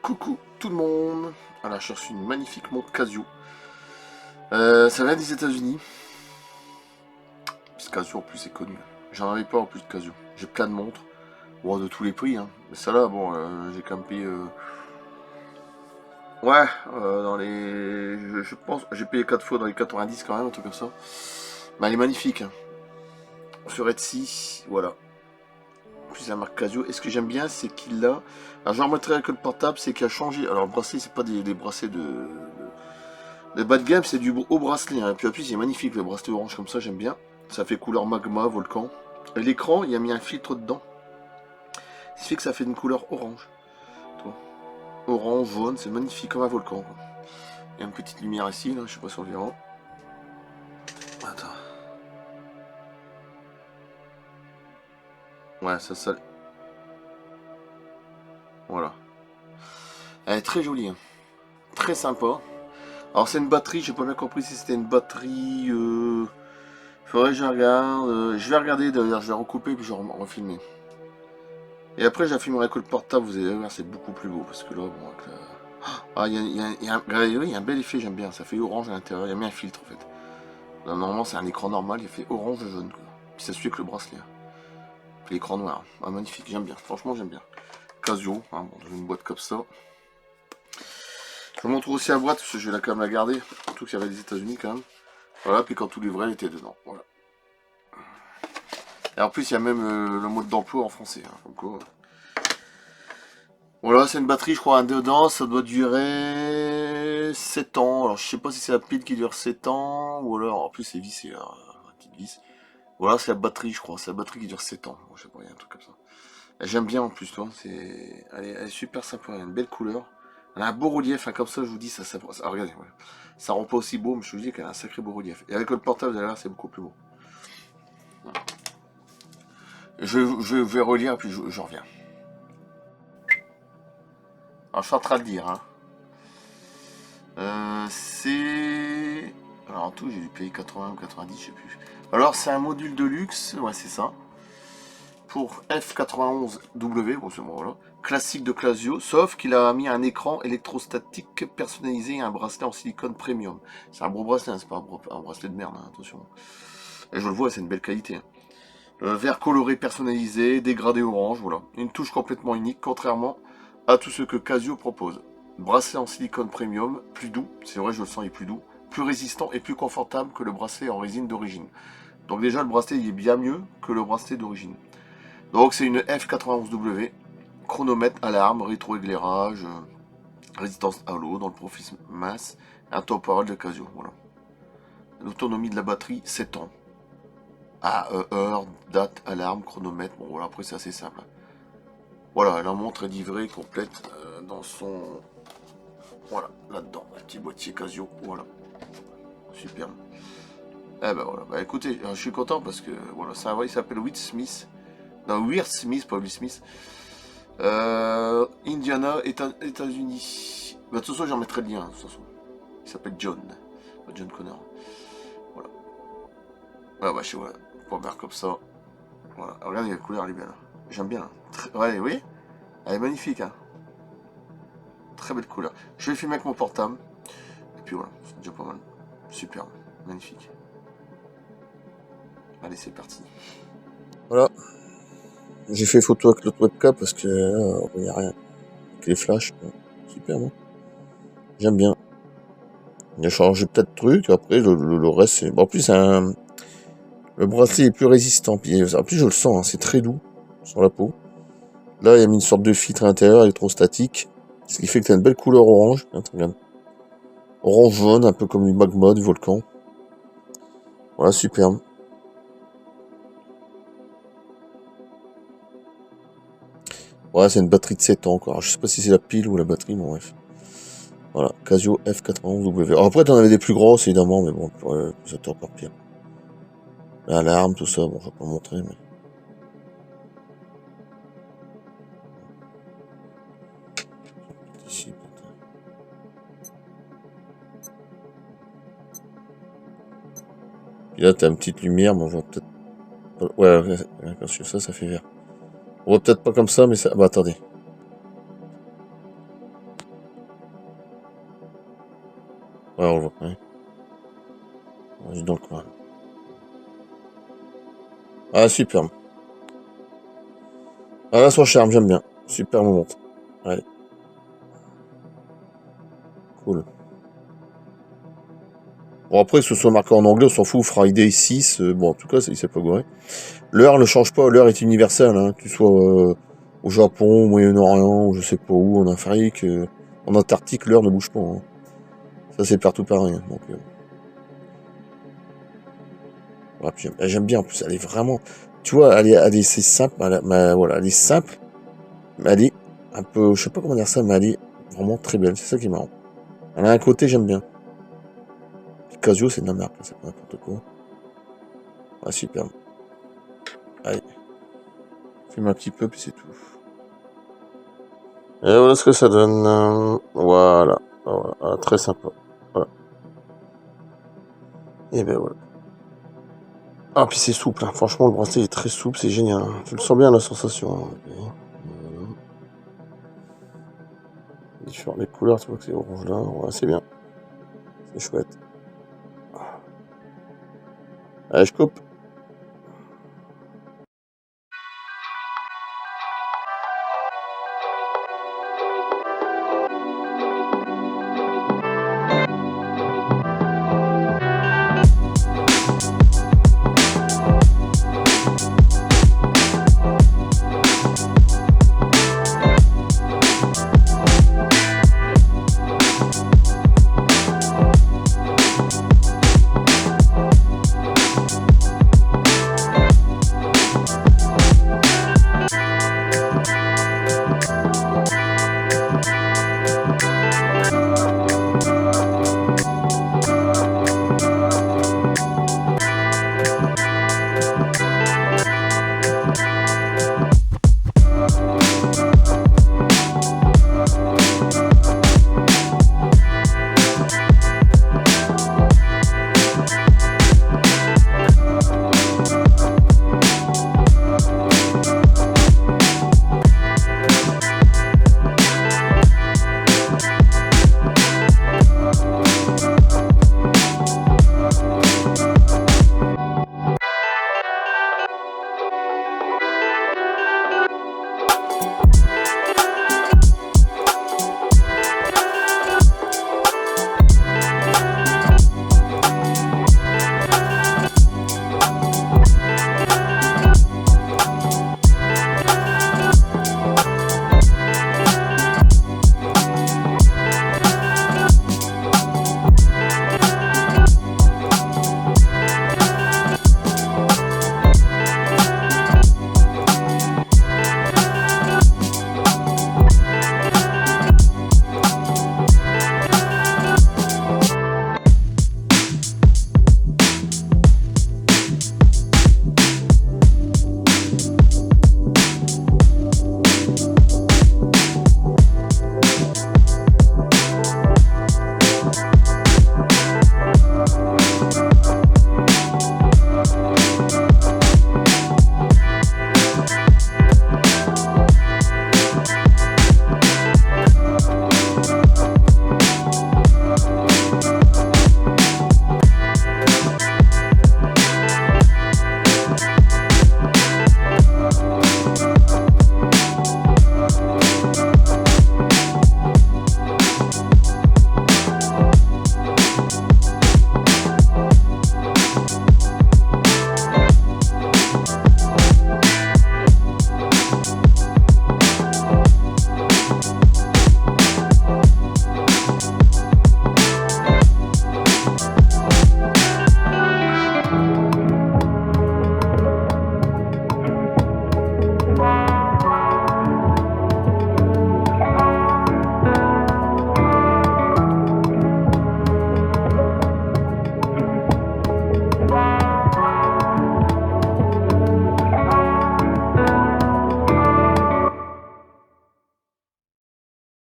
Coucou tout le monde. Voilà, j'ai reçu une magnifique montre Casio. Ça vient des États-Unis. Parce que Casio en plus c'est connu. J'en avais pas en plus de Casio. J'ai plein de montres. Bon, de tous les prix. Hein. Mais ça là, bon, j'ai quand même payé. Ouais, dans les. Je pense. J'ai payé 4 fois dans les 90 quand même, un truc comme ça. Mais elle est magnifique. Hein. Sur Etsy, voilà. En plus la marque Casio. Et ce que j'aime bien, c'est qu'il a. Alors j'en remettrai avec le portable, c'est qu'il a changé. Alors le bracelet, c'est pas des bracelets de. Le bas de gamme, c'est du haut bracelet. Hein. Et puis en plus, il est magnifique le bracelet orange comme ça, j'aime bien. Ça fait couleur magma, volcan. Et l'écran, il a mis un filtre dedans. Ce qui fait que ça fait une couleur orange. Toi. Orange, jaune, c'est magnifique comme un volcan. Quoi. Il y a une petite lumière ici, là, je sais pas si on le verra. Attends. Ouais, ça. Voilà. Elle est très jolie. Hein. Très sympa. Alors c'est une batterie, j'ai pas bien compris si c'était une batterie. Faudrait que je regarde. Je vais regarder d'ailleurs, je vais recouper puis je vais refilmer. Et après, j'affimerai avec le portable, vous allez voir, c'est beaucoup plus beau. Parce que là, bon, avec la- Ah, il y a un bel effet, j'aime bien. Ça fait orange à l'intérieur, il y a mis un filtre en fait. Là, normalement, c'est un écran normal, il fait orange et jaune. Quoi. Puis ça suit avec le bracelet. Hein. Puis l'écran noir. Ah, magnifique, j'aime bien. Franchement, j'aime bien. Casio, hein, bon, dans une boîte comme ça. Je vous montre aussi la boîte, parce que je vais quand même la garder. Surtout qu'il y avait des États-Unis quand même. Voilà, puis quand tout livrait, elle était dedans. Voilà. Et en plus, il y a même le mode d'emploi en français. Hein, donc, voilà, c'est une batterie, je crois, un dedans, ça doit durer 7 ans. Alors, je sais pas si c'est la pile qui dure 7 ans, ou alors, en plus, c'est vissé, là, la petite vis. Voilà, c'est la batterie, je crois, c'est la batterie qui dure 7 ans. Bon, je sais pas, il y a un truc comme ça. Et j'aime bien en plus, toi, elle est super sympa, elle a une belle couleur. Elle a un beau relief, hein, comme ça, je vous dis, ah, regardez, ouais. Ça rend pas aussi beau, mais je vous dis qu'elle a un sacré beau relief. Et avec le portable, derrière, c'est beaucoup plus beau. Voilà. Je vais relire, puis je reviens. Alors, je suis en train de dire, hein. C'est... Alors en tout, j'ai dû payer 80 ou 90, je sais plus. Alors c'est un module de luxe, ouais c'est ça. Pour F91W, bon c'est bon voilà. Classique de Casio, sauf qu'il a mis un écran électrostatique personnalisé et un bracelet en silicone premium. C'est un beau bracelet, hein, c'est pas un bracelet de merde, hein, attention. Et je le vois, c'est une belle qualité. Hein. Vert coloré personnalisé, dégradé orange, voilà. Une touche complètement unique, contrairement à tout ce que Casio propose. Bracelet en silicone premium, plus doux, c'est vrai, je le sens, il est plus doux, plus résistant et plus confortable que le bracelet en résine d'origine. Donc déjà, le bracelet, il est bien mieux que le bracelet d'origine. Donc c'est une F91W, chronomètre, alarme, rétroéclairage, résistance à l'eau dans le profil masse, un temporal de Casio, voilà. L'autonomie de la batterie, 7 ans. Ah, heure, date, alarme, chronomètre, bon voilà, après c'est assez simple. Voilà, la montre est livrée complète dans son... Voilà, là-dedans, un petit boîtier Casio, voilà. Super. Eh ben voilà, bah écoutez, je suis content parce que voilà, ça va, il s'appelle Will Smith. Non, Will Smith, pas Will Smith. Indiana, États-Unis. Bah, de toute façon, j'en mettrai le lien, de toute façon. Il s'appelle John. Pas John Connor. Voilà. Ah bah, je sais, voilà. Pour faire comme ça. Voilà. Regardez, la couleur, elle est belle. J'aime bien. Ouais, oui. Elle est magnifique, hein. Très belle couleur. Je vais filmer avec mon portable. Et puis voilà, c'est déjà pas mal. Superbe. Magnifique. Allez, c'est parti. Voilà. J'ai fait photo avec l'autre webcam parce que il n'y a rien. Avec les flashs. Super, non? J'aime bien. Il a changé peut-être de trucs. Après, le reste, c'est. Bon, en plus, le bracelet est plus résistant. Puis, en plus, je le sens, hein, c'est très doux sur la peau. Là, il y a mis une sorte de filtre intérieur électrostatique. Ce qui fait que tu as une belle couleur orange. Regarde. Orange jaune, un peu comme du magma, du volcan. Voilà, superbe. Ouais, c'est une batterie de 7 ans, quoi. Alors, je sais pas si c'est la pile ou la batterie, mais bref. Voilà, Casio F91W. Alors, après, t'en avais des plus grosses, évidemment, mais bon, ça c'était encore pire. L'alarme, tout ça, bon, je vais pas montrer, mais... Ici, peut-être. Puis là, t'as une petite lumière, mais on voit peut-être... Ouais, quand je fais ça, ça fait vert. On voit peut-être pas comme ça, mais ça... Bah, attendez. Ouais, on le voit. Ouais. Vas-y donc. Ouais. Ah, superbe. Ah, là, son charme, j'aime bien. Super moment. Allez, cool. Bon, après, que ce soit marqué en anglais, on s'en fout. Friday 6, bon, en tout cas, il s'est pas gouré. L'heure ne change pas, l'heure est universelle, hein. Que tu sois au Japon, au Moyen-Orient, ou je sais pas où, en Afrique, en Antarctique, l'heure ne bouge pas, hein. Ça, c'est partout pareil, hein. Donc, ouais, puis j'aime bien, en plus, elle est vraiment... Tu vois, c'est simple, voilà, elle est simple, mais elle est un peu... Je sais pas comment dire ça, mais elle est vraiment très belle, c'est ça qui est marrant. Elle a un côté, j'aime bien. Puis Casio, c'est de la merde, c'est pas n'importe quoi. Ah, super. Allez, fume un petit peu, puis c'est tout. Et voilà ce que ça donne. Voilà. Voilà. Ah, très sympa. Voilà. Et ben voilà. Ah, puis c'est souple, hein. Franchement, le bracelet est très souple, c'est génial, hein. Tu le sens bien la sensation, hein. Voilà. Les couleurs, tu vois que c'est orange là. Ouais, c'est bien. C'est chouette. Allez, je coupe.